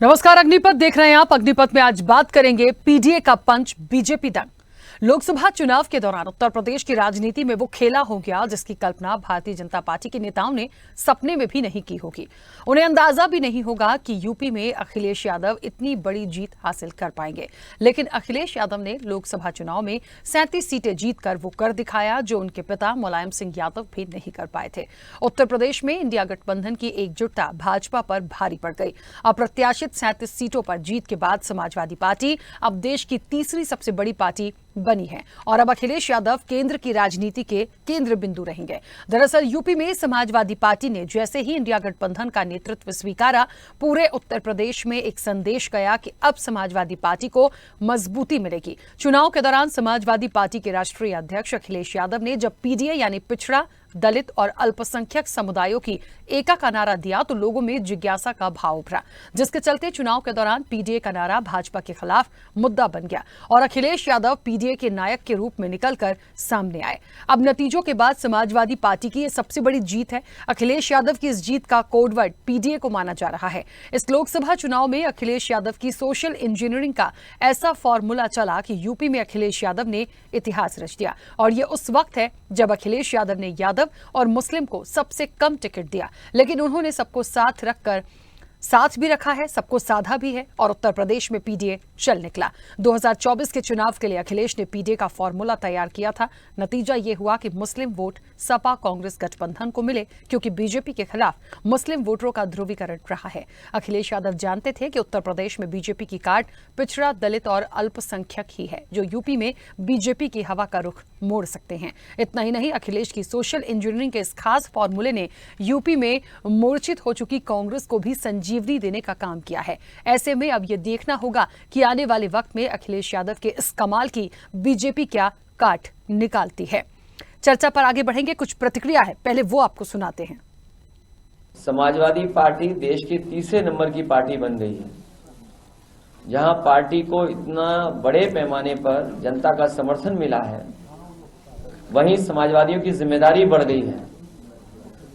नमस्कार, अग्निपथ देख रहे हैं आप। अग्निपथ में आज बात करेंगे पीडीए का पंच बीजेपी दंग। लोकसभा चुनाव के दौरान उत्तर प्रदेश की राजनीति में वो खेला हो गया जिसकी कल्पना भारतीय जनता पार्टी के नेताओं ने सपने में भी नहीं की होगी। उन्हें अंदाजा भी नहीं होगा कि यूपी में अखिलेश यादव इतनी बड़ी जीत हासिल कर पाएंगे। लेकिन अखिलेश यादव ने लोकसभा चुनाव में 37 सीटें जीतकर वो कर दिखाया जो उनके पिता मुलायम सिंह यादव भी नहीं कर पाए थे। उत्तर प्रदेश में इंडिया गठबंधन की एकजुटता भाजपा पर भारी पड़ गई। अप्रत्याशित 37 सीटों पर जीत के बाद समाजवादी पार्टी अब देश की तीसरी सबसे बड़ी पार्टी बनी है और अब अखिलेश यादव केंद्र की राजनीति के केंद्र बिंदु रहेंगे। दरअसल यूपी में समाजवादी पार्टी ने जैसे ही इंडिया गठबंधन का नेतृत्व स्वीकारा, पूरे उत्तर प्रदेश में एक संदेश गया कि अब समाजवादी पार्टी को मजबूती मिलेगी। चुनाव के दौरान समाजवादी पार्टी के राष्ट्रीय अध्यक्ष अखिलेश यादव ने जब पीडीए यानी पिछड़ा, दलित और अल्पसंख्यक समुदायों की एका का नारा दिया तो लोगों में जिज्ञासा का भाव उभरा, जिसके चलते चुनाव के दौरान पीडीए का नारा भाजपा के खिलाफ मुद्दा बन गया और अखिलेश यादव पीडीए के नायक के रूप में निकलकर सामने आए। अब नतीजों के बाद समाजवादी पार्टी की यह सबसे बड़ी जीत है। अखिलेश यादव की इस जीत का कोडवर्ड पीडीए को माना जा रहा है। इस लोकसभा चुनाव में अखिलेश यादव की सोशल इंजीनियरिंग का ऐसा फॉर्मूला चला कि यूपी में अखिलेश यादव ने इतिहास रच दिया और यह उस वक्त है जब अखिलेश यादव ने यादव और मुस्लिम को सबसे कम टिकट दिया, लेकिन उन्होंने सबको साथ रखकर साथ भी रखा है, सबको साधा भी है और उत्तर प्रदेश में पीडीए चल निकला। 2024 के चुनाव के लिए अखिलेश ने पीडीए का फॉर्मूला तैयार किया था। नतीजा यह हुआ कि मुस्लिम वोट सपा कांग्रेस गठबंधन को मिले क्योंकि बीजेपी के खिलाफ मुस्लिम वोटरों का ध्रुवीकरण रहा है। अखिलेश यादव जानते थे कि उत्तर प्रदेश में बीजेपी की कार्ड पिछड़ा, दलित और अल्पसंख्यक ही है जो यूपी में बीजेपी की हवा का रुख मोड़ सकते हैं। इतना ही नहीं, अखिलेश की सोशल इंजीनियरिंग के इस खास फॉर्मूले ने यूपी में मूर्छित हो चुकी कांग्रेस को भी संजीवनी देने का काम किया है। ऐसे में अब यह देखना होगा कि आने वाले वक्त में अखिलेश यादव के इस कमाल की बीजेपी क्या काट निकालती है। चर्चा पर आगे बढ़ेंगे, कुछ प्रतिक्रिया है, पहले वो आपको सुनाते हैं। समाजवादी पार्टी देश की तीसरे नंबर की पार्टी बन गई है। जहां पार्टी को इतना बड़े पैमाने पर जनता का समर्थन मिला है, वहीं समाजवादियों की जिम्मेदारी बढ़ गई है।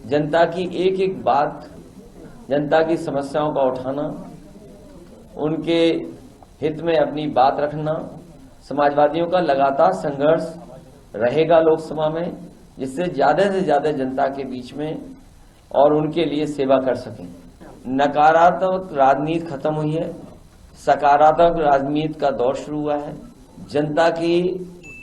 जनता की एक एक बात, जनता की समस्याओं का उठाना, उनके हित में अपनी बात रखना, समाजवादियों का लगातार संघर्ष रहेगा लोकसभा में, जिससे ज्यादा से ज्यादा जनता के बीच में और उनके लिए सेवा कर सकें। नकारात्मक राजनीति खत्म हुई है, सकारात्मक राजनीति का दौर शुरू हुआ है। जनता की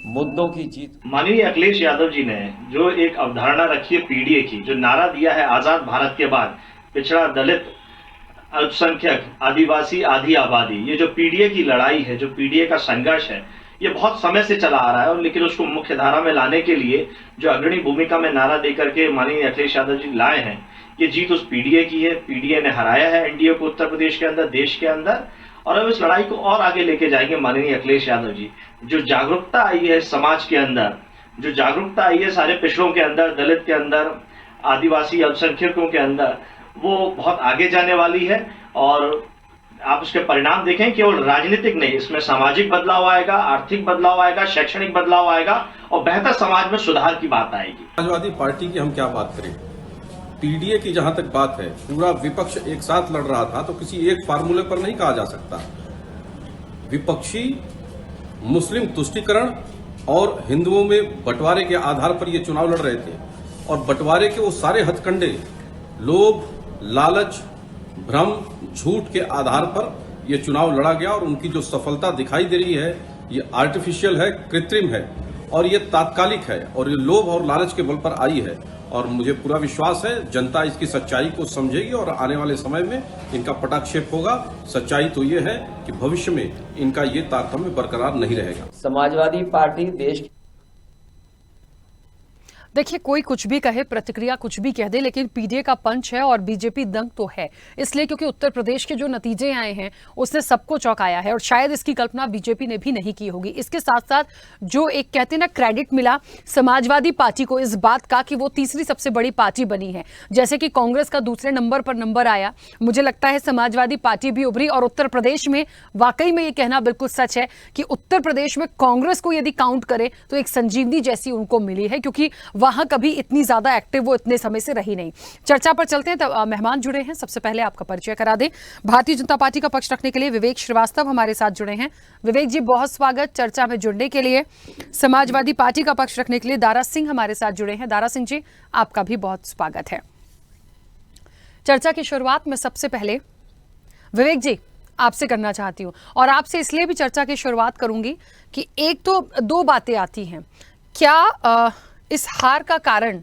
मुद्दों की जीत। माननीय अखिलेश यादव जी ने जो एक अवधारणा रखी है पीडीए की, जो नारा दिया है आजाद भारत के बाद, पिछड़ा, दलित, अल्पसंख्यक, आदिवासी, आधी आबादी, ये जो पीडीए की लड़ाई है, जो पीडीए का संघर्ष है, ये बहुत समय से चला आ रहा है। और लेकिन उसको मुख्य धारा में लाने के लिए जो अग्रणी भूमिका में नारा देकर के माननीय अखिलेश यादव जी लाए हैं, ये जीत उस पीडीए की है। पीडीए ने हराया है एनडीए को उत्तर प्रदेश के अंदर, देश के अंदर, और अब इस लड़ाई को और आगे लेके जाएंगे माननीय अखिलेश यादव जी। जो जागरूकता आई है समाज के अंदर, जो जागरूकता आई है सारे पिछड़ों के अंदर, दलित के अंदर, आदिवासी, अल्पसंख्यकों के अंदर, वो बहुत आगे जाने वाली है। और आप उसके परिणाम देखें, केवल राजनीतिक नहीं, इसमें सामाजिक बदलाव आएगा, आर्थिक बदलाव आएगा, शैक्षणिक बदलाव आएगा और बेहतर समाज में सुधार की बात आएगी। समाजवादी पार्टी की हम क्या बात करें, पीडीए की जहां तक बात है, पूरा विपक्ष एक साथ लड़ रहा था तो किसी एक फार्मूले पर नहीं कहा जा सकता। विपक्षी मुस्लिम तुष्टीकरण और हिंदुओं में बंटवारे के आधार पर ये चुनाव लड़ रहे थे और बंटवारे के वो सारे हथकंडे, लोभ, लालच, भ्रम, झूठ के आधार पर यह चुनाव लड़ा गया और उनकी जो सफलता दिखाई दे रही है ये आर्टिफिशियल है, कृत्रिम है और ये तात्कालिक है और ये लोभ और लालच के बल पर आई है। और मुझे पूरा विश्वास है जनता इसकी सच्चाई को समझेगी और आने वाले समय में इनका पटाक्षेप होगा। सच्चाई तो ये है कि भविष्य में इनका ये तारतम्य बरकरार नहीं रहेगा। समाजवादी पार्टी देश देखिए, कोई कुछ भी कहे, प्रतिक्रिया कुछ भी कह दे, लेकिन पीडीए का पंच है और बीजेपी दंग तो है। इसलिए क्योंकि उत्तर प्रदेश के जो नतीजे आए हैं उसने सबको चौंकाया है और शायद इसकी कल्पना बीजेपी ने भी नहीं की होगी। इसके साथ साथ जो एक कहते ना क्रेडिट मिला समाजवादी पार्टी को इस बात का कि वो तीसरी सबसे बड़ी पार्टी बनी है, जैसे कि कांग्रेस का दूसरे नंबर पर नंबर आया, मुझे लगता है समाजवादी पार्टी भी उभरी। और उत्तर प्रदेश में वाकई में ये कहना बिल्कुल सच है कि उत्तर प्रदेश में कांग्रेस को यदि काउंट करें तो एक संजीवनी जैसी उनको मिली है, क्योंकि वहां कभी इतनी ज्यादा एक्टिव वो इतने समय से रही नहीं। चर्चा पर चलते हैं, तो मेहमान जुड़े हैं, सबसे पहले आपका परिचय करा दें। भारतीय जनता पार्टी का पक्ष रखने के लिए विवेक श्रीवास्तव हमारे साथ जुड़े हैं। विवेक जी, बहुत स्वागत चर्चा में जुड़ने के लिए। समाजवादी पार्टी का पक्ष रखने के लिए दारा सिंह हमारे साथ जुड़े हैं। दारा सिंह जी, आपका भी बहुत स्वागत है। चर्चा की शुरुआत में सबसे पहले विवेक जी आपसे करना चाहती हूँ, और आपसे इसलिए भी चर्चा की शुरुआत करूंगी कि एक तो दो बातें आती हैं। क्या इस हार का कारण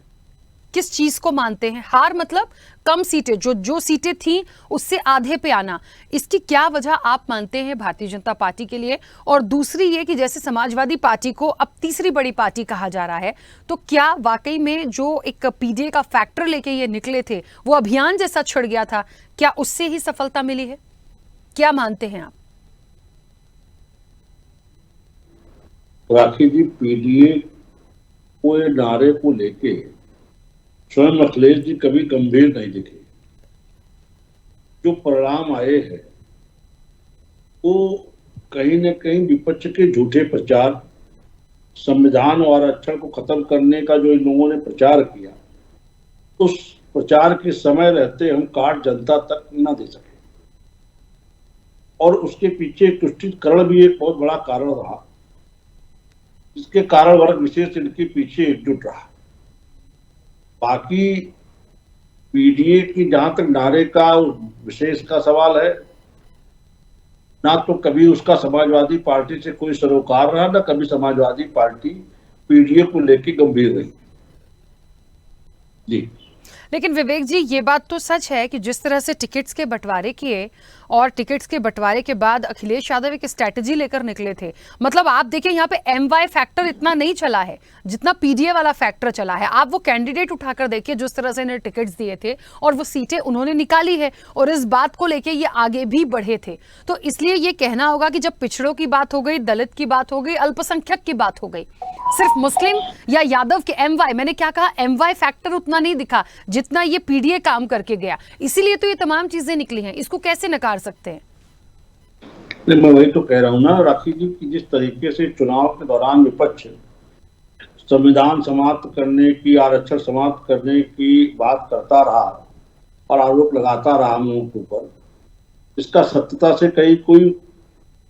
किस चीज को मानते हैं? हार मतलब कम सीटें, जो सीटें थी उससे आधे पे आना, इसकी क्या वजह आप मानते हैं भारतीय जनता पार्टी के लिए? और दूसरी ये कि जैसे समाजवादी पार्टी को अब तीसरी बड़ी पार्टी कहा जा रहा है, तो क्या वाकई में जो एक पीडीए का फैक्टर लेके ये निकले थे, वो अभियान जैसा छिड़ गया था, क्या उससे ही सफलता मिली है? क्या मानते हैं आप? राखी जी, पीडीए को नारे को लेके स्वयं अखिलेश जी कभी गंभीर नहीं दिखे। जो परिणाम आए हैं वो कहीं न कहीं विपक्ष के झूठे प्रचार, संविधान और आरक्षण को खत्म करने का जो इन लोगों ने प्रचार किया, उस प्रचार के समय रहते हम कार्ड जनता तक न दे सके, और उसके पीछे तुष्टिकरण भी एक बहुत बड़ा कारण रहा, जिसके कारण वर्ग विशेष इनके पीछे एकजुट रहा। बाकी पीडीए की जहां तक नारे का विशेष का सवाल है, ना तो कभी उसका समाजवादी पार्टी से कोई सरोकार रहा, ना कभी समाजवादी पार्टी पीडीए को लेकर गंभीर रही जी। लेकिन विवेक जी, ये बात तो सच है कि जिस तरह से टिकट्स के बंटवारे किए, और टिकट्स के बंटवारे के बाद अखिलेश यादव एक स्ट्रैटेजी लेकर निकले थे। मतलब आप देखिए, यहाँ पे एमवाई फैक्टर इतना नहीं चला है जितना पीडीए वाला फैक्टर चला है। आप वो कैंडिडेट उठाकर देखिए जिस तरह से इन्हें टिकट्स दिए थे, और वो सीटें उन्होंने निकाली है, और इस बात को लेके ये आगे भी बढ़े थे। तो इसलिए ये कहना होगा कि जब पिछड़ों की बात हो गई, दलित की बात हो गई, अल्पसंख्यक की बात हो गई, सिर्फ मुस्लिम या यादव के एमवाई, मैंने क्या कहा, एमवाई फैक्टर उतना नहीं दिखा जितना ये पीडीए काम करके गया। इसीलिए तो ये तमाम चीजें निकली हैं। इसको कैसे नकार सकते हैं? मैं वही तो कह रहा हूं ना राखी जी, कि जिस तरीके से चुनाव के दौरान विपक्ष संविधान समाप्त करने की, आरक्षण समाप्त करने की बात करता रहा और आरोप लगाता रहा मुंह के ऊपर, इसका सत्यता से कहीं कोई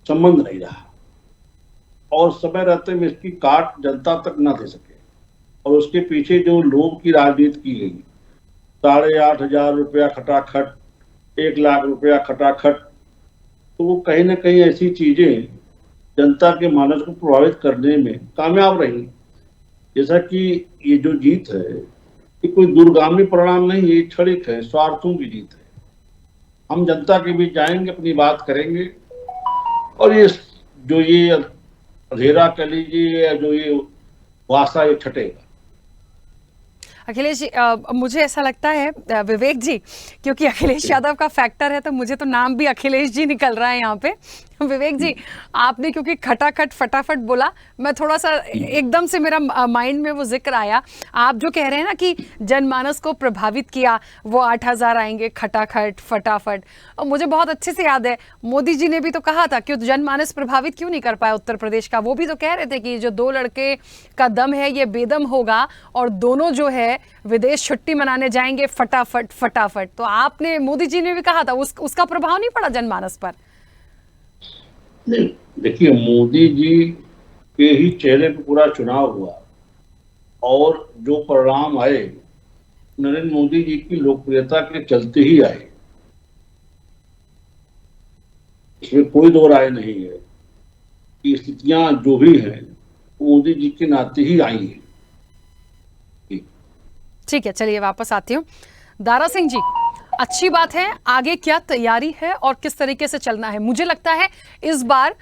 संबंध नहीं रहा, और समय रहते में इसकी काट जनता तक न दे सके। और उसके पीछे जो लोभ की राजनीति की गई, 8,500 रुपया खटाखट, 1 लाख रुपया खटाखट, तो वो कहीं ना कहीं ऐसी चीजें जनता के मानस को प्रभावित करने में कामयाब रही। जैसा कि ये जो जीत है, ये कोई दूरगामी परिणाम नहीं, ये क्षणिक है, स्वार्थों की जीत है। हम जनता के बीच जाएंगे, अपनी बात करेंगे, और ये जो ये अंधेरा कह लीजिए, जो ये वासा, ये छटेगा। अखिलेश जी, मुझे ऐसा लगता है विवेक जी, क्योंकि अखिलेश यादव का फैक्टर है तो मुझे तो नाम भी अखिलेश जी निकल रहा है यहाँ पे। विवेक जी, आपने क्योंकि खटाखट फटाफट बोला, मैं थोड़ा सा एकदम से मेरा माइंड में वो जिक्र आया। आप जो कह रहे हैं ना कि जनमानस को प्रभावित किया, वो 8,000 आएंगे खटाखट फटाफट, और मुझे बहुत अच्छे से याद है मोदी जी ने भी तो कहा था कि जनमानस प्रभावित क्यों नहीं कर पाया उत्तर प्रदेश का। वो भी तो कह रहे थे कि जो 2 लड़के का दम है ये बेदम होगा, और दोनों जो है विदेश छुट्टी मनाने जाएंगे फटाफट फटाफट। तो आपने, मोदी जी ने भी कहा था, उसका प्रभाव नहीं पड़ा जनमानस पर? नहीं, देखिए, मोदी जी के ही चेहरे पे पूरा चुनाव हुआ, और जो परिणाम आए नरेंद्र मोदी जी की लोकप्रियता के चलते ही आए, इसमें कोई दो राय नहीं है कि स्थितियां जो भी हैं मोदी जी के नाते ही आई हैं। ठीक है, चलिए वापस आती हूँ। दारा सिंह जी, अच्छी बात है, आगे क्या तैयारी है और किस तरीके से चलना है? मुझे लगता है इस बार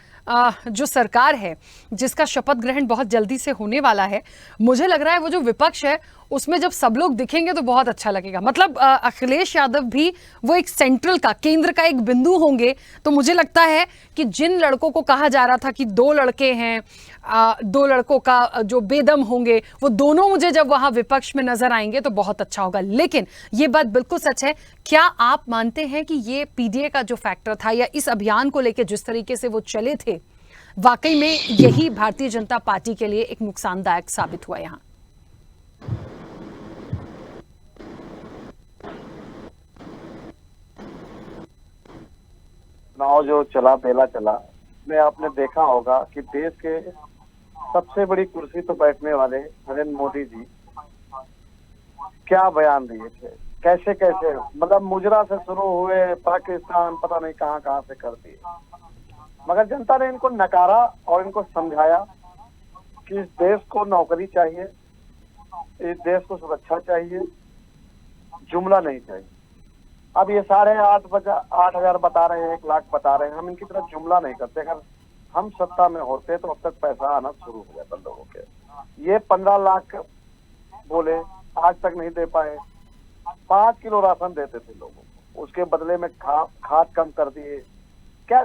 जो सरकार है जिसका शपथ ग्रहण बहुत जल्दी से होने वाला है, मुझे लग रहा है वो जो विपक्ष है उसमें जब सब लोग दिखेंगे तो बहुत अच्छा लगेगा। मतलब अखिलेश यादव भी वो एक सेंट्रल का, केंद्र का एक बिंदु होंगे। तो मुझे लगता है कि जिन लड़कों को कहा जा रहा था कि 2 लड़के हैं, 2 लड़कों का जो बेदम होंगे, वो दोनों मुझे जब वहां विपक्ष में नजर आएंगे तो बहुत अच्छा होगा। लेकिन ये बात बिल्कुल सच है, क्या आप मानते हैं कि ये पीडीए का जो फैक्टर था या इस अभियान को लेकर जिस तरीके से वो चले थे, वाकई में यही भारतीय जनता पार्टी के लिए एक नुकसानदायक साबित हुआ यहाँ? चुनाव जो चला बेला चला में आपने देखा होगा कि देश के सबसे बड़ी कुर्सी तो बैठने वाले नरेंद्र मोदी जी क्या बयान दिए थे, कैसे कैसे मतलब मुजरा से शुरू हुए पाकिस्तान पता नहीं कहां कहां से कर दिए, मगर जनता ने इनको नकारा और इनको समझाया कि इस देश को नौकरी चाहिए, इस देश को सुरक्षा चाहिए, जुमला नहीं चाहिए। अब ये 8,500 बता रहे हैं, 1 लाख बता रहे हैं, हम इनकी तरह जुमला नहीं करते। अगर हम सत्ता में होते तो अब तक पैसा आना शुरू हो जाता लोगों के। ये 15 लाख बोले, आज तक नहीं दे पाए। 5 किलो राशन देते थे लोगों को, उसके बदले में खाद कम कर दिए। क्या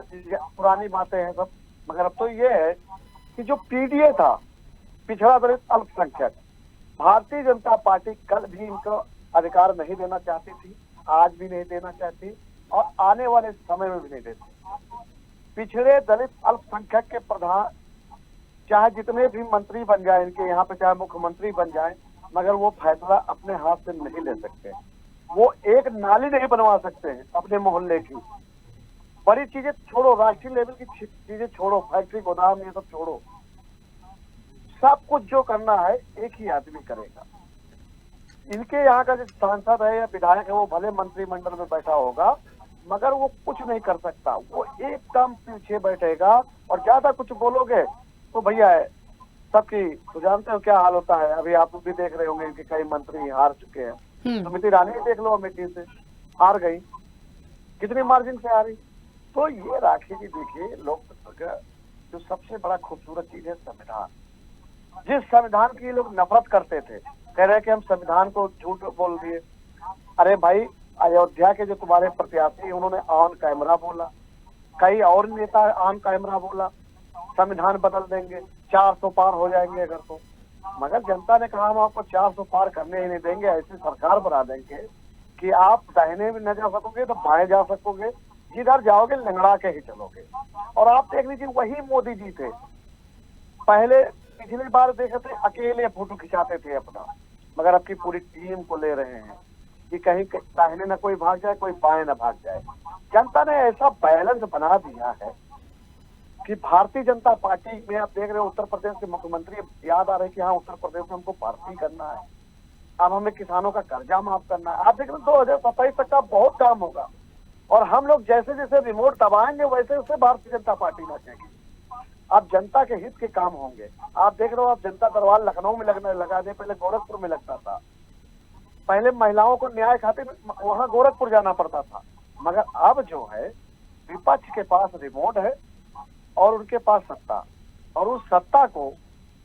पुरानी बातें हैं सब, मगर अब तो ये है कि जो पीडीए था, पिछड़ा दलित अल्पसंख्यक, भारतीय जनता पार्टी कल भी इनको अधिकार नहीं देना चाहती थी, आज भी नहीं देना चाहती और आने वाले समय में भी नहीं देती। पिछड़े दलित अल्पसंख्यक के प्रधान चाहे जितने भी मंत्री बन जाए इनके यहाँ पे, चाहे मुख्यमंत्री बन जाए, मगर वो फैसला अपने हाथ से नहीं ले सकते। वो एक नाली नहीं बनवा सकते हैं अपने मोहल्ले की। बड़ी चीजें छोड़ो, राष्ट्रीय लेवल की चीजें छोड़ो, फैक्ट्री गोदाम ये सब छोड़ो, सब कुछ जो करना है एक ही आदमी करेगा। इनके यहाँ का जो सांसद है या विधायक है वो भले मंत्रिमंडल में बैठा होगा, मगर वो कुछ नहीं कर सकता। वो एकदम पीछे बैठेगा और ज्यादा कुछ बोलोगे तो भैया है सबकी, तो जानते हो क्या हाल होता है। अभी आप भी देख रहे होंगे इनके कई मंत्री हार चुके हैं। स्मृति ईरानी देख लो, अमेठी से हार गई, कितनी मार्जिन से हारी। तो ये राखी जी देखिए, लोकतंत्र का जो सबसे बड़ा खूबसूरत चीज है संविधान। जिस संविधान की लोग नफरत करते थे, कह रहे कि हम संविधान को झूठ बोल दिए। अरे भाई, अयोध्या के जो तुम्हारे प्रत्याशी उन्होंने ऑन कैमरा बोला, कई और नेता ऑन कैमरा बोला संविधान बदल देंगे, 400 पार हो जाएंगे अगर तो, मगर जनता ने कहा हम आपको 400 पार करने ही नहीं देंगे, ऐसी सरकार बना देंगे कि आप दाहिने भी न जा सकोगे तो बाएं जा सकोगे, जिधर जाओगे लंगड़ा के ही चलोगे। और आप देख लीजिए, वही मोदी जी थे। पहले पिछली बार देखे थे अकेले फोटो खिंचाते थे अपना, मगर अब की पूरी टीम को ले रहे हैं कि कहीं दाहिने न कोई भाग जाए, कोई बाएं न भाग जाए। जनता ने ऐसा बैलेंस बना दिया है कि भारतीय जनता पार्टी में आप देख रहे हो, उत्तर प्रदेश के मुख्यमंत्री याद आ रहे कि हाँ उत्तर प्रदेश में हमको पार्टी करना है, अब हमें किसानों का कर्जा माफ करना है। आप देख रहे 2027 तक का बहुत काम होगा और हम लोग जैसे जैसे रिमोट दबाएंगे वैसे वैसे भारतीय जनता पार्टी नाचेगी। अब जनता के हित के काम होंगे। आप देख रहे हो, अब जनता दरबार लखनऊ में लगने लगा दे, पहले गोरखपुर में लगता था। पहले महिलाओं को न्याय खातिर वहां गोरखपुर जाना पड़ता था, मगर अब जो है विपक्ष के पास रिमोट है और उनके पास सत्ता, और उस सत्ता को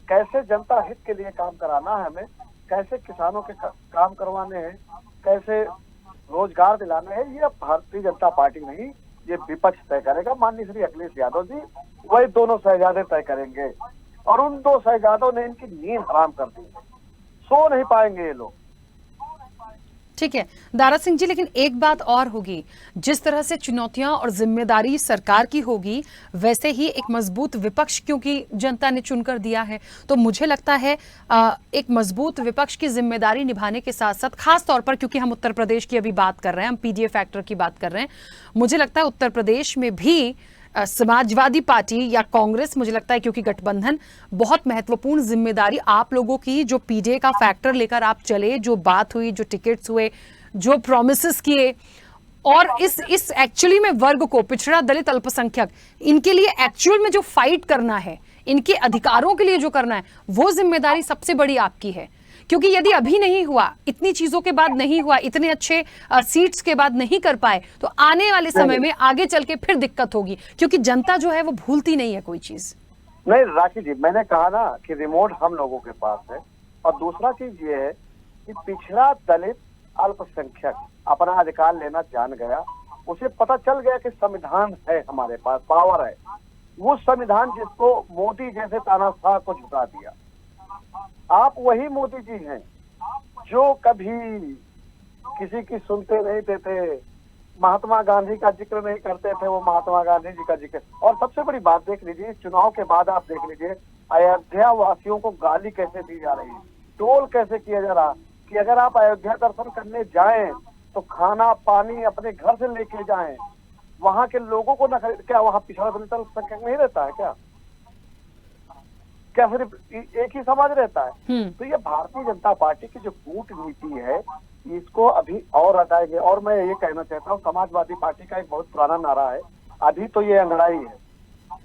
कैसे जनता हित के लिए काम कराना है, हमें कैसे किसानों के काम करवाने हैं, कैसे रोजगार दिलाना है, ये भारतीय जनता पार्टी नहीं, ये विपक्ष तय करेगा। माननीय श्री अखिलेश यादव जी वही दोनों शहजादे तय करेंगे और उन 2 शहजादों ने इनकी नींद हराम कर दी, सो नहीं पाएंगे ये लोग। ठीक है दारा सिंह जी, लेकिन एक बात और होगी, जिस तरह से चुनौतियां और जिम्मेदारी सरकार की होगी, वैसे ही एक मजबूत विपक्ष क्योंकि जनता ने चुनकर दिया है, तो मुझे लगता है एक मजबूत विपक्ष की जिम्मेदारी निभाने के साथ साथ, खास तौर पर क्योंकि हम उत्तर प्रदेश की अभी बात कर रहे हैं, हम पीडीए फैक्टर की बात कर रहे हैं, मुझे लगता है उत्तर प्रदेश में भी समाजवादी पार्टी या कांग्रेस, मुझे लगता है क्योंकि गठबंधन, बहुत महत्वपूर्ण जिम्मेदारी आप लोगों की, जो पीडीए का फैक्टर लेकर आप चले, जो बात हुई, जो टिकट्स हुए, जो प्रोमिसेस किए, और इस एक्चुअली में वर्ग को, पिछड़ा दलित अल्पसंख्यक, इनके लिए एक्चुअल में जो फाइट करना है, इनके अधिकारों के लिए जो करना है, वो जिम्मेदारी सबसे बड़ी आपकी है। क्योंकि यदि अभी नहीं हुआ, इतनी चीजों के बाद नहीं हुआ, इतने अच्छे सीट्स के बाद नहीं कर पाए, तो आने वाले समय में आगे चल के फिर दिक्कत होगी, क्योंकि जनता जो है वो भूलती नहीं है कोई चीज। नहीं राखी जी, मैंने कहा ना कि रिमोट हम लोगों के पास है। और दूसरा चीज ये है कि पिछड़ा दलित अल्पसंख्यक अपना अधिकार लेना जान गया, उसे पता चल गया कि संविधान है हमारे पास, पावर है। वो संविधान जिसको मोदी जैसे तानाशाह को झुका दिया। आप वही मोदी जी हैं जो कभी किसी की सुनते नहीं थे, महात्मा गांधी का जिक्र नहीं करते थे, वो महात्मा गांधी जी का जिक्र। और सबसे बड़ी बात देख लीजिए, चुनाव के बाद आप देख लीजिए अयोध्या वासियों को गाली कैसे दी जा रही है, टोल कैसे किया जा रहा कि अगर आप अयोध्या दर्शन करने जाएं तो खाना पानी अपने घर से लेके जाएं, वहां के लोगों को न खरीद, क्या वहां पिछड़ा दलित अल्पसंख्यक नहीं रहता है क्या सिर्फ एक ही समाज रहता है? तो ये भारतीय जनता पार्टी की जो कूटनीति है इसको अभी और हटाएंगे। और मैं ये कहना चाहता हूँ, समाजवादी पार्टी का एक बहुत पुराना नारा है, अभी तो ये अंगड़ाई है।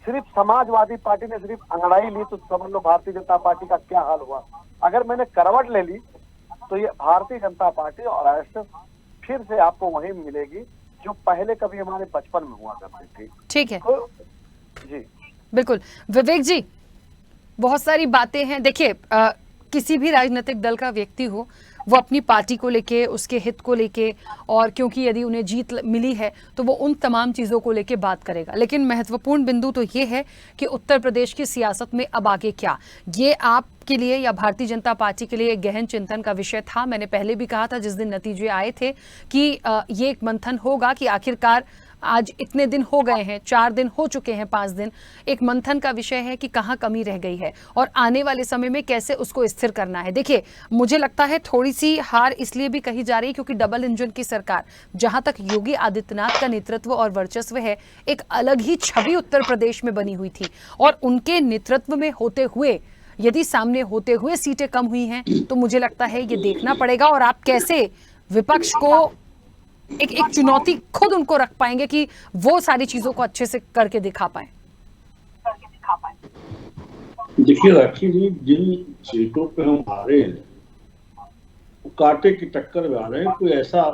सिर्फ समाजवादी पार्टी ने सिर्फ अंगड़ाई ली तो समझ लो भारतीय जनता पार्टी का क्या हाल हुआ। अगर मैंने करवट ले ली तो ये भारतीय जनता पार्टी और आरएसएस फिर से आपको वही मिलेगी जो पहले कभी हमारे बचपन में हुआ करती थी। ठीक है, तो जी बिल्कुल। विवेक जी, बहुत सारी बातें हैं। देखिए, किसी भी राजनीतिक दल का व्यक्ति हो, वो अपनी पार्टी को लेके, उसके हित को लेके, और क्योंकि यदि उन्हें जीत मिली है तो वो उन तमाम चीज़ों को लेके बात करेगा। लेकिन महत्वपूर्ण बिंदु तो ये है कि उत्तर प्रदेश की सियासत में अब आगे क्या, ये आपके लिए या भारतीय जनता पार्टी के लिए एक गहन चिंतन का विषय था। मैंने पहले भी कहा था जिस दिन नतीजे आए थे कि ये एक मंथन होगा कि आखिरकार आज इतने दिन हो गए हैं, 4 दिन हो चुके हैं, 5 दिन, एक मंथन का विषय है कि कहाँ कमी रह गई है और आने वाले समय में कैसे उसको स्थिर करना है। देखिए, मुझे लगता है थोड़ी सी हार इसलिए भी कही जा रही है क्योंकि डबल इंजन की सरकार, जहां तक योगी आदित्यनाथ का नेतृत्व और वर्चस्व है, एक अलग ही छवि उत्तर प्रदेश में बनी हुई थी, और उनके नेतृत्व में होते हुए यदि सामने होते हुए सीटें कम हुई हैं तो मुझे लगता है ये देखना पड़ेगा। और आप कैसे विपक्ष को एक चुनौती खुद उनको रख पाएंगे कि वो सारी चीजों को अच्छे से करके दिखा पाए। देखिए राखी जी, जिन सीटों पे हम हारे हैं वो कांटे की टक्कर में आ रहे हैं। कोई ऐसा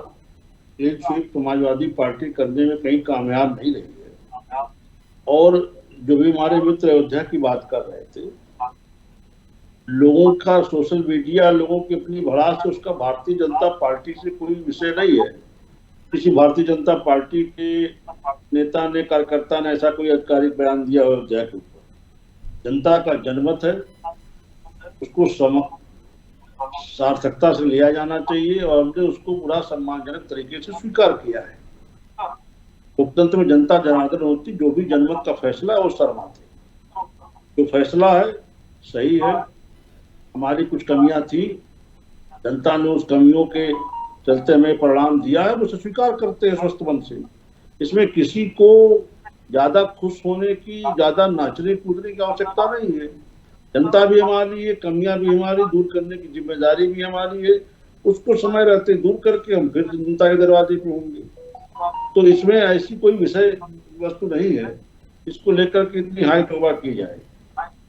एक सीट समाजवादी पार्टी करने में कहीं कामयाब नहीं रही है। और जो भी हमारे मित्र अयोध्या की बात कर रहे थे, लोगों का सोशल मीडिया, लोगों की अपनी भड़ास से उसका भारतीय जनता पार्टी से कोई विषय नहीं है। किसी भारतीय जनता पार्टी के नेता ने, कार्यकर्ता ने ऐसा कोई आधिकारिक बयान दिया हो अयोध्या के ऊपर। जनता का जनमत है, उसको सार्थकता से लिया जाना चाहिए और हमने उसको पूरा सम्मानजनक तरीके से स्वीकार किया है। लोकतंत्र में जनता जनार्दन होती, जो भी जनमत का फैसला है वो सर्वमान्य। जो फैसला है सही है। हमारी कुछ कमियां थी, जनता ने उस कमियों के चलते हमें परिणाम दिया है, उसे स्वीकार करते हैं स्वस्थ मन से। इसमें किसी को ज्यादा खुश होने की, ज्यादा नाचने कूदने की आवश्यकता नहीं है। जनता भी हमारी है, कमियां भी हमारी, दूर करने की जिम्मेदारी भी हमारी है। उसको समय रहते दूर करके हम फिर जनता के दरवाजे पे होंगे। तो इसमें ऐसी कोई विषय वस्तु नहीं है इसको लेकर के इतनी हाई तौबा की जाए।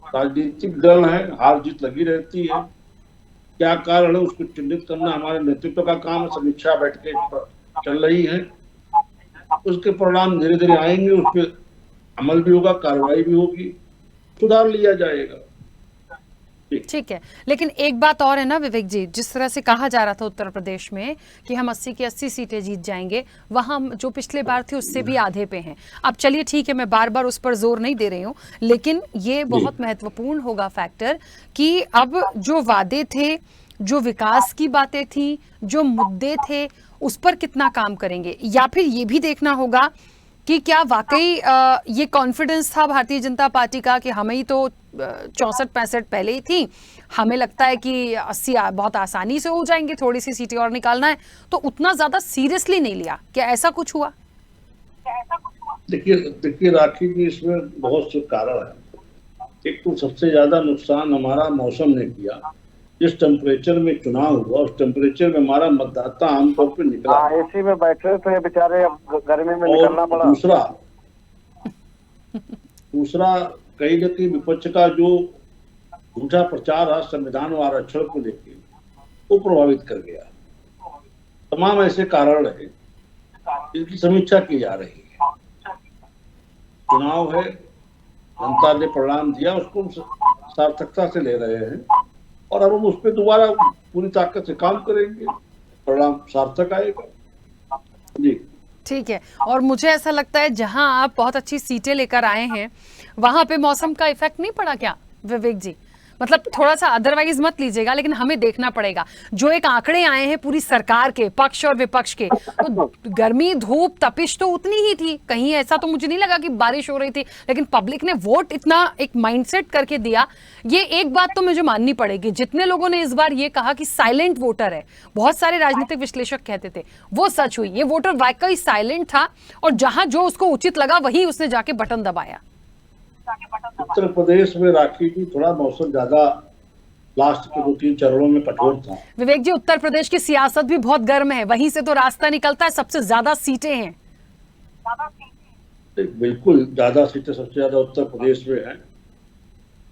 राजनीतिक दल है, हार जीत लगी रहती है। क्या कारण है उसको चिन्हित करना हमारे नेतृत्व का काम है। समीक्षा बैठकें चल रही है, उसके परिणाम धीरे धीरे आएंगे, उस पर अमल भी होगा, कार्रवाई भी होगी, सुधार लिया जाएगा। ठीक है, लेकिन एक बात और है ना विवेक जी, जिस तरह से कहा जा रहा था उत्तर प्रदेश में कि हम 80 की 80 सीटें जीत जाएंगे, वहां हम जो पिछले बार थे उससे भी आधे पे हैं। अब चलिए ठीक है, मैं बार बार उस पर जोर नहीं दे रही हूं, लेकिन ये बहुत महत्वपूर्ण होगा फैक्टर कि अब जो वादे थे, जो विकास की बातें थी, जो मुद्दे थे, उस पर कितना काम करेंगे, या फिर ये भी देखना होगा कि क्या वाकई ये कॉन्फिडेंस था भारतीय जनता पार्टी का कि हमें ही तो 64-65 पहले ही थी, हमें लगता है कि 80 बहुत आसानी से हो जाएंगे, थोड़ी सी सीटें और निकालना है, तो उतना ज्यादा सीरियसली नहीं लिया। क्या ऐसा कुछ हुआ? देखिए राखी जी, इसमें बहुत से कारण है। एक तो सबसे ज्यादा नुकसान हमारा मौसम ने किया। जिस टेम्परेचर में चुनाव हुआ उस टेम्परेचर में हमारा मतदाता आमतौर पर निकला। एसी में बैठे थे बेचारे, अब गर्मी में निकलना पड़ा। दूसरा कहीं न कहीं विपक्ष का जो झूठा प्रचार है संविधान और आरक्षण को लेकर, वो प्रभावित कर गया। तमाम ऐसे कारण रहे, इनकी समीक्षा की जा रही है। चुनाव है, जनता ने परिणाम दिया, उसको सार्थकता से ले रहे हैं और अब हम उस पर दोबारा पूरी ताकत से काम करेंगे, परिणाम सार्थक आएगा। जी ठीक है, और मुझे ऐसा लगता है जहां आप बहुत अच्छी सीटें लेकर आए हैं वहां पे मौसम का इफेक्ट नहीं पड़ा क्या विवेक जी? मतलब थोड़ा सा अदरवाइज मत लीजिएगा, लेकिन हमें देखना पड़ेगा जो एक आंकड़े आए हैं पूरी सरकार के पक्ष और विपक्ष के, तो गर्मी धूप तपिश तो उतनी ही थी, कहीं ऐसा तो मुझे नहीं लगा कि बारिश हो रही थी, लेकिन पब्लिक ने वोट इतना एक माइंडसेट करके दिया। ये एक बात तो मुझे माननी पड़ेगी, जितने लोगों ने इस बार ये कहा कि साइलेंट वोटर है, बहुत सारे राजनीतिक विश्लेषक कहते थे, वो सच हुई। ये वोटर वाकई साइलेंट था और जहां जो उसको उचित लगा वही उसने जाके बटन दबाया। उत्तर प्रदेश में राखी जी थोड़ा मौसम ज्यादा लास्ट के 2-3 चरणों में कठोर था। विवेक जी, उत्तर प्रदेश की सियासत भी बहुत गर्म है, वहीं से तो रास्ता निकलता है, सबसे ज्यादा सीटें हैं। बिल्कुल ज्यादा सीटें सबसे ज्यादा उत्तर प्रदेश में है,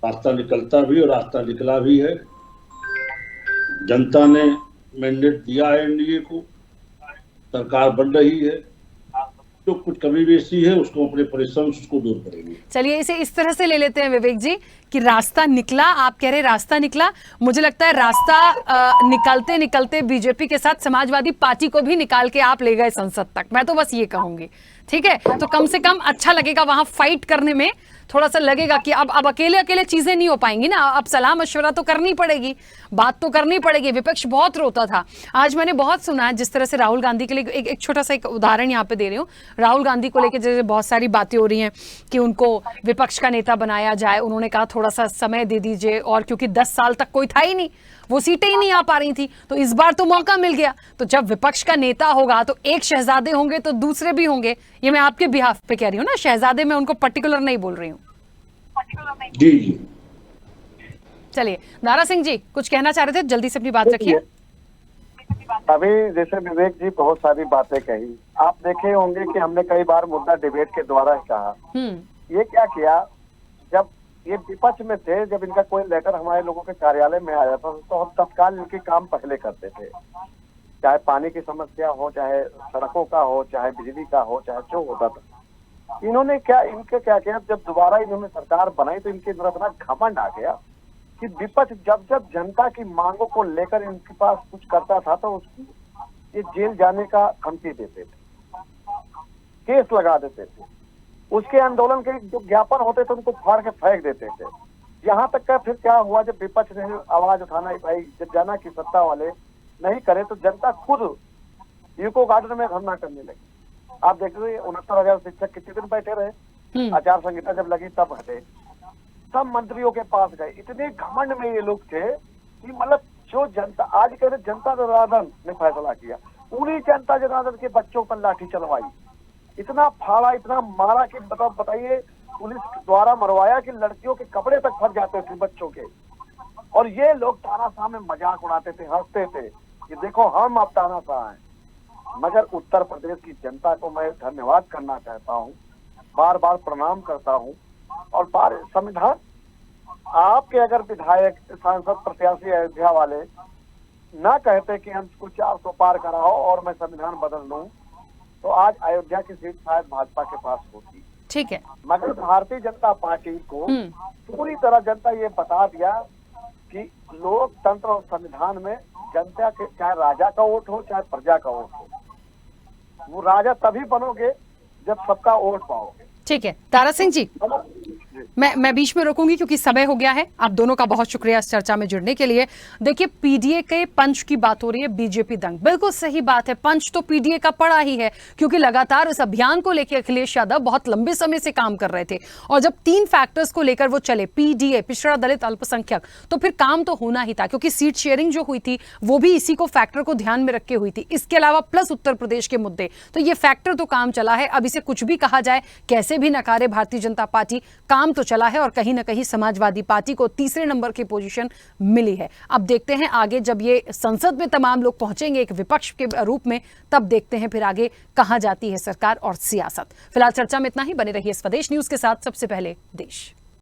रास्ता निकलता भी और रास्ता निकला भी है। जनता ने मैंडेट दिया है एनडीए को, सरकार बन रही है, जो कुछ कमी बेसी है उसको अपने परिश्रम से उसको दूर करेंगे। चलिए इसे इस तरह से ले लेते हैं विवेक जी कि रास्ता निकला, आप कह रहे रास्ता निकला, मुझे लगता है रास्ता निकलते निकलते बीजेपी के साथ समाजवादी पार्टी को भी निकाल के आप ले गए संसद तक, मैं तो बस ये कहूंगी। ठीक है, तो कम से कम अच्छा लगेगा, वहां फाइट करने में थोड़ा सा लगेगा कि अब अकेले अकेले चीजें नहीं हो पाएंगी ना, अब सलाह मशवरा तो करनी पड़ेगी, बात तो करनी पड़ेगी। विपक्ष बहुत रोता था, आज मैंने बहुत सुना है जिस तरह से राहुल गांधी के लिए एक छोटा सा एक उदाहरण यहाँ पे दे रही हूँ। राहुल गांधी को लेकर जैसे बहुत सारी बातें हो रही हैं कि उनको विपक्ष का नेता बनाया जाए, उन्होंने कहा थोड़ा सा समय दे दीजिए, और क्योंकि 10 साल तक कोई था ही नहीं, वो सीटें ही नहीं आ पा रही थी, तो इस बार तो मौका मिल गया। तो जब विपक्ष का नेता होगा तो एक शहजादे होंगे तो दूसरे भी होंगे, ये मैं आपके बिहाफ पे कह रही हूँ ना, शहजादे मैं उनको पर्टिकुलर नहीं बोल रही हूँ। जी जी, चलिए दारा सिंह जी कुछ कहना चाह रहे थे, जल्दी से अपनी बात रखिए। अभी जैसे विवेक जी बहुत सारी बातें कही, आप देखे होंगे कि हमने कई बार मुद्दा डिबेट के द्वारा कहा। ये क्या किया, जब ये विपक्ष में थे, जब इनका कोई लेटर हमारे लोगों के कार्यालय में आया था तो हम तत्काल इनके काम पहले करते थे, चाहे पानी की समस्या हो, चाहे सड़कों का हो, चाहे बिजली का हो, चाहे जो होता था। इन्होंने क्या किया, जब दोबारा इन्होंने सरकार बनाई तो इनके अंदर इतना घमंड आ गया कि विपक्ष जब जनता की मांगों को लेकर इनके पास कुछ करता था तो उसको ये जेल जाने का धमकी देते थे, केस लगा देते थे, उसके आंदोलन के जो ज्ञापन होते थे उनको फाड़ के फेंक देते थे। यहाँ तक का फिर क्या हुआ, जब विपक्ष ने आवाज उठाना, भाई जब जाना की सत्ता वाले नहीं करे तो जनता खुद यूको गार्डन में धरना करने लगी। आप देख रहे 69,000 शिक्षक कितने दिन बैठे रहे, आचार संहिता जब लगी तब हटे, सब मंत्रियों के पास गए। इतने घमंड में ये लोग थे कि मतलब जो जनता, आज कह रहे जनता जनार्दन ने फैसला किया, पूरी जनता जनार्दन के बच्चों पर लाठी चलवाई, इतना फाड़ा, इतना मारा कि बताइए पुलिस द्वारा मरवाया कि लड़कियों के कपड़े तक फट जाते थे बच्चों के। और ये लोग तानाशाह में मजाक उड़ाते थे, हंसते थे कि देखो हम अब तानाशाह हैं। मगर उत्तर प्रदेश की जनता को मैं धन्यवाद करना चाहता हूँ, बार बार प्रणाम करता हूँ। और संविधान, आपके अगर विधायक, सांसद, प्रत्याशी अयोध्या वाले ना कहते कि हमको 400 पार कराओ और मैं संविधान बदल लूं, तो आज अयोध्या की सीट शायद भाजपा के पास होती। ठीक है, मगर भारतीय जनता पार्टी को पूरी तरह जनता ये बता दिया कि लोकतंत्र और संविधान में जनता के, चाहे राजा का वोट हो चाहे प्रजा का वोट हो, वो राजा तभी बनोगे जब सबका वोट पाओगे। ठीक है तारा सिंह जी, मैं बीच में रोकूंगी क्योंकि समय हो गया है। आप दोनों का बहुत शुक्रिया इस चर्चा में जुड़ने के लिए। देखिए, पीडीए के पंच की बात हो रही है, बीजेपी दंग, बिल्कुल सही बात है, पंच तो पीडीए का पड़ा ही है क्योंकि लगातार इस अभियान को लेकर अखिलेश यादव बहुत लंबे समय से काम कर रहे थे और जब 3 फैक्टर्स को लेकर वो चले, पीडीए, पिछड़ा दलित अल्पसंख्यक, तो फिर काम तो होना ही था क्योंकि सीट शेयरिंग जो हुई थी वो भी इसी को फैक्टर को ध्यान में रख के हुई थी। इसके अलावा प्लस उत्तर प्रदेश के मुद्दे, तो ये फैक्टर तो काम चला है। अब इसे कुछ भी कहा जाए, कैसे भी नकारे भारतीय जनता पार्टी, काम तो चला है और कहीं ना कहीं समाजवादी पार्टी को तीसरे नंबर की पोजीशन मिली है। अब देखते हैं आगे जब ये संसद में तमाम लोग पहुंचेंगे एक विपक्ष के रूप में, तब देखते हैं फिर आगे कहां जाती है सरकार और सियासत। फिलहाल चर्चा में इतना ही, बने रहिए स्वदेश न्यूज के साथ। सबसे पहले देश।